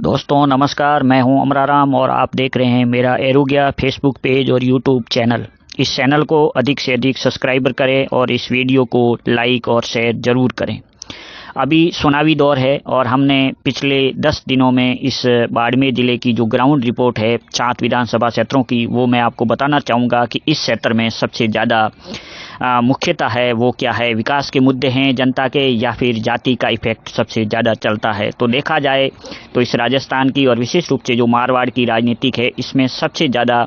दोस्तों नमस्कार, मैं हूं अमराराम और आप देख रहे हैं मेरा एरोग्या फेसबुक पेज और यूट्यूब चैनल। इस चैनल को अधिक से अधिक सब्सक्राइबर करें और इस वीडियो को लाइक और शेयर ज़रूर करें। अभी चुनावी दौर है और हमने पिछले 10 दिनों में इस बाड़मेर ज़िले की जो ग्राउंड रिपोर्ट है 7 विधानसभा क्षेत्रों की, वो मैं आपको बताना चाहूँगा कि इस क्षेत्र में सबसे ज़्यादा मुख्यतः है वो क्या है, विकास के मुद्दे हैं जनता के या फिर जाति का इफेक्ट सबसे ज़्यादा चलता है। तो देखा जाए तो इस राजस्थान की और विशेष रूप से जो मारवाड़ की राजनीतिक है, इसमें सबसे ज़्यादा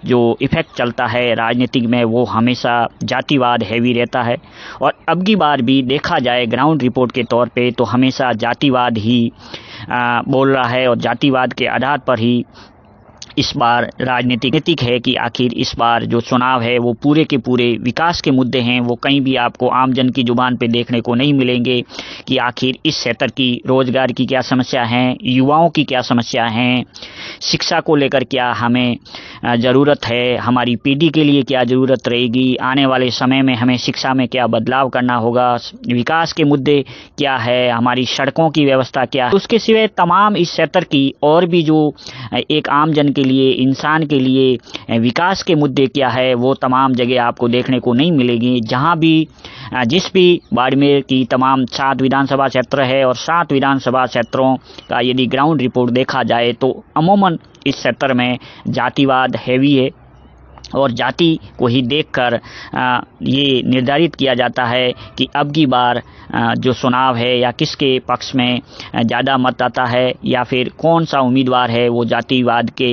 जो इफ़ेक्ट चलता है राजनीतिक में वो हमेशा जातिवाद हैवी रहता है। और अब की बार भी देखा जाए ग्राउंड रिपोर्ट के तौर पे तो हमेशा जातिवाद ही बोल रहा है और जातिवाद के आधार पर ही इस बार राजनीतिक है कि आखिर इस बार जो चुनाव है वो पूरे के पूरे विकास के मुद्दे हैं। वो कहीं भी आपको आमजन की जुबान पे देखने को नहीं मिलेंगे कि आखिर इस क्षेत्र की रोजगार की क्या समस्या है, युवाओं की क्या समस्या हैं, शिक्षा को लेकर क्या हमें ज़रूरत है, हमारी पीढ़ी के लिए क्या ज़रूरत रहेगी, आने वाले समय में हमें शिक्षा में क्या बदलाव करना होगा, विकास के मुद्दे क्या है, हमारी सड़कों की व्यवस्था क्या है। उसके सिवाय तमाम इस क्षेत्र की और भी जो एक आमजन के लिए, इंसान के लिए विकास के मुद्दे क्या है, वो तमाम जगह आपको देखने को नहीं मिलेगी। जहाँ भी जिस भी बाड़मेर की तमाम 7 विधानसभा क्षेत्र है और 7 विधानसभा क्षेत्रों का यदि ग्राउंड रिपोर्ट देखा जाए तो अमूमन इस क्षेत्र में जातिवाद हैवी है और जाति को ही देखकर ये निर्धारित किया जाता है कि अब की बार जो चुनाव है या किसके पक्ष में ज़्यादा मत आता है या फिर कौन सा उम्मीदवार है वो जातिवाद के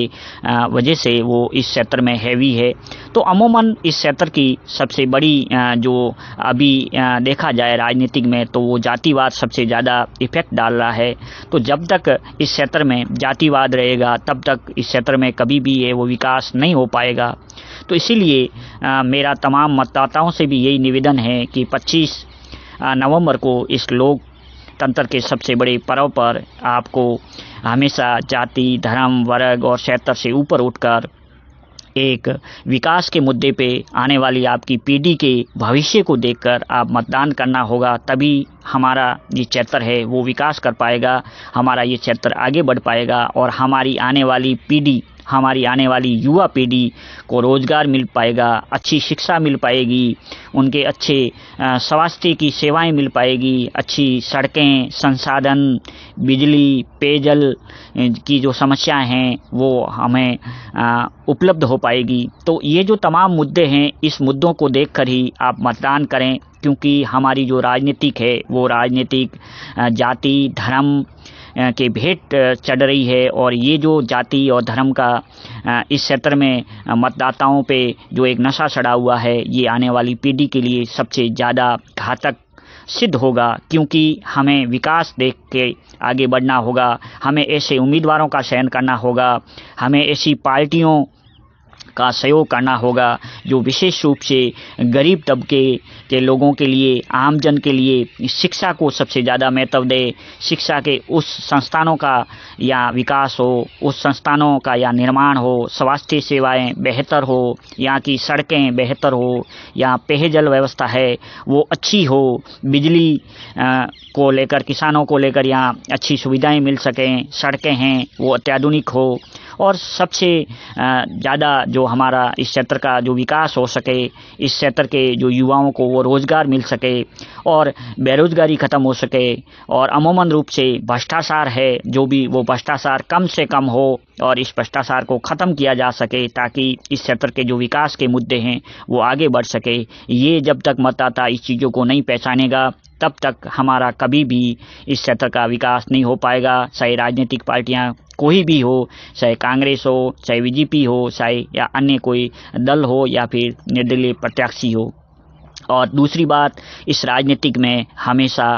वजह से वो इस क्षेत्र में हैवी है। तो अमूमन इस क्षेत्र की सबसे बड़ी जो अभी देखा जाए राजनीतिक में तो वो जातिवाद सबसे ज़्यादा इफ़ेक्ट डाल रहा है। तो जब तक इस क्षेत्र में जातिवाद रहेगा तब तक इस क्षेत्र में कभी भी है वो विकास नहीं हो पाएगा। तो इसीलिए मेरा तमाम मतदाताओं से भी यही निवेदन है कि 25 नवंबर को इस लोकतंत्र के सबसे बड़े पर्व पर आपको हमेशा जाति, धर्म, वर्ग और क्षेत्र से ऊपर उठकर एक विकास के मुद्दे पे आने वाली आपकी पीढ़ी के भविष्य को देखकर आप मतदान करना होगा। तभी हमारा ये क्षेत्र है वो विकास कर पाएगा, हमारा ये क्षेत्र आगे बढ़ पाएगा और हमारी आने वाली पीढ़ी, हमारी आने वाली युवा पीढ़ी को रोज़गार मिल पाएगा, अच्छी शिक्षा मिल पाएगी, उनके अच्छे स्वास्थ्य की सेवाएं मिल पाएगी, अच्छी सड़कें, संसाधन, बिजली, पेयजल की जो समस्याएं हैं वो हमें उपलब्ध हो पाएगी। तो ये जो तमाम मुद्दे हैं, इस मुद्दों को देखकर ही आप मतदान करें, क्योंकि हमारी जो राजनीतिक है वो राजनीतिक जाति, धर्म के भेंट चढ़ रही है। और ये जो जाति और धर्म का इस क्षेत्र में मतदाताओं पे जो एक नशा चढ़ा हुआ है, ये आने वाली पीढ़ी के लिए सबसे ज़्यादा घातक सिद्ध होगा, क्योंकि हमें विकास देख के आगे बढ़ना होगा, हमें ऐसे उम्मीदवारों का चयन करना होगा, हमें ऐसी पार्टियों का सहयोग करना होगा जो विशेष रूप से गरीब तबके के लोगों के लिए, आमजन के लिए शिक्षा को सबसे ज़्यादा महत्व दे, शिक्षा के उस संस्थानों का या विकास हो, उस संस्थानों का या निर्माण हो, स्वास्थ्य सेवाएं बेहतर हो, यहाँ की सड़कें बेहतर हो, यहाँ पेयजल व्यवस्था है वो अच्छी हो, बिजली को लेकर, किसानों को लेकर यहाँ अच्छी सुविधाएं मिल सकें, सड़कें हैं वो अत्याधुनिक हो और सबसे ज़्यादा जो हमारा इस क्षेत्र का जो विकास हो सके, इस क्षेत्र के जो युवाओं को वो रोज़गार मिल सके और बेरोज़गारी ख़त्म हो सके और अमूमन रूप से भ्रष्टाचार है जो भी वो भ्रष्टाचार कम से कम हो और इस भ्रष्टाचार को ख़त्म किया जा सके, ताकि इस क्षेत्र के जो विकास के मुद्दे हैं वो आगे बढ़ सके। ये जब तक मतदाता इस चीज़ों को नहीं पहचानेगा तब तक हमारा कभी भी इस क्षेत्र का विकास नहीं हो पाएगा। चाहे राजनीतिक पार्टियां कोई भी हो, चाहे कांग्रेस हो, चाहे बीजेपी हो, चाहे या अन्य कोई दल हो या फिर निर्दलीय प्रत्याशी हो। और दूसरी बात, इस राजनीतिक में हमेशा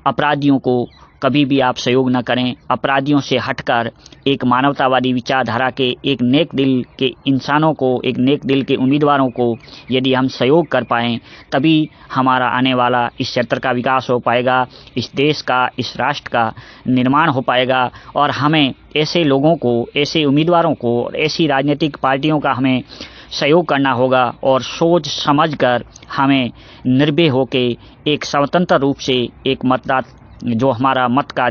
अपराधियों को कभी भी आप सहयोग न करें। अपराधियों से हटकर एक मानवतावादी विचारधारा के, एक नेक दिल के इंसानों को, एक नेक दिल के उम्मीदवारों को यदि हम सहयोग कर पाएँ तभी हमारा आने वाला इस क्षेत्र का विकास हो पाएगा, इस देश का, इस राष्ट्र का निर्माण हो पाएगा। और हमें ऐसे लोगों को, ऐसे उम्मीदवारों को, ऐसी राजनीतिक पार्टियों का हमें सहयोग करना होगा और सोच समझकर हमें निर्भय होकर एक स्वतंत्र रूप से एक जो हमारा मत का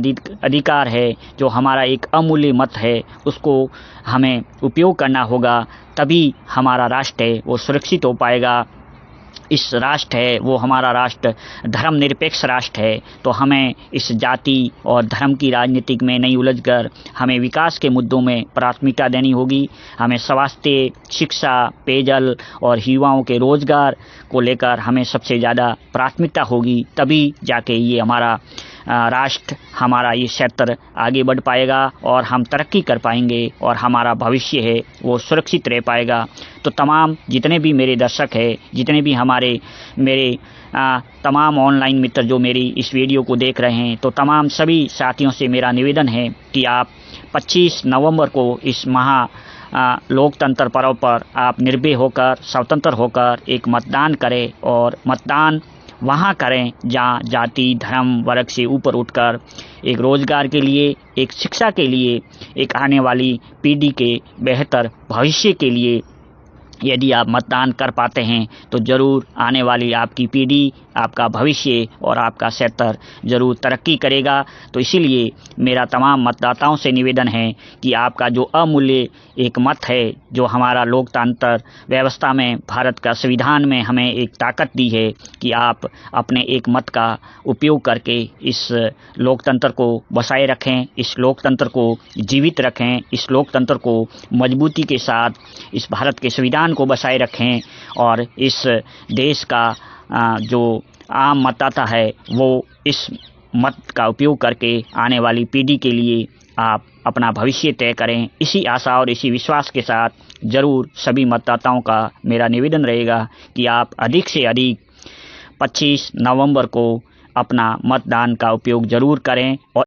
अधिकार है, जो हमारा एक अमूल्य मत है, उसको हमें उपयोग करना होगा। तभी हमारा राष्ट्र है वो सुरक्षित हो पाएगा। इस राष्ट्र है वो हमारा राष्ट्र धर्मनिरपेक्ष राष्ट्र है। तो हमें इस जाति और धर्म की राजनीतिक में नहीं उलझकर हमें विकास के मुद्दों में प्राथमिकता देनी होगी। हमें स्वास्थ्य, शिक्षा, पेयजल और युवाओं के रोजगार को लेकर हमें सबसे ज़्यादा प्राथमिकता होगी। तभी जाके ये हमारा राष्ट्र, हमारा ये क्षेत्र आगे बढ़ पाएगा और हम तरक्की कर पाएंगे और हमारा भविष्य है वो सुरक्षित रह पाएगा। तो तमाम जितने भी मेरे दर्शक हैं, जितने भी मेरे तमाम ऑनलाइन मित्र जो मेरी इस वीडियो को देख रहे हैं, तो तमाम सभी साथियों से मेरा निवेदन है कि आप 25 नवंबर को इस लोकतंत्र पर्व पर आप निर्भय होकर, स्वतंत्र होकर एक मतदान करें और मतदान वहाँ करें जहाँ जाति, धर्म, वर्ग से ऊपर उठकर एक रोजगार के लिए, एक शिक्षा के लिए, एक आने वाली पीढ़ी के बेहतर भविष्य के लिए यदि आप मतदान कर पाते हैं तो ज़रूर आने वाली आपकी पीढ़ी, आपका भविष्य और आपका क्षेत्र ज़रूर तरक्की करेगा। तो इसीलिए मेरा तमाम मतदाताओं से निवेदन है कि आपका जो अमूल्य एक मत है, जो हमारा लोकतंत्र व्यवस्था में, भारत का संविधान में हमें एक ताकत दी है कि आप अपने एक मत का उपयोग करके इस लोकतंत्र को बसाए रखें, इस लोकतंत्र को जीवित रखें, इस लोकतंत्र को मजबूती के साथ इस भारत के संविधान को बसाए रखें और इस देश का जो आम मतदाता है वो इस मत का उपयोग करके आने वाली पीढ़ी के लिए आप अपना भविष्य तय करें। इसी आशा और इसी विश्वास के साथ ज़रूर सभी मतदाताओं का मेरा निवेदन रहेगा कि आप अधिक से अधिक 25 नवंबर को अपना मतदान का उपयोग ज़रूर करें और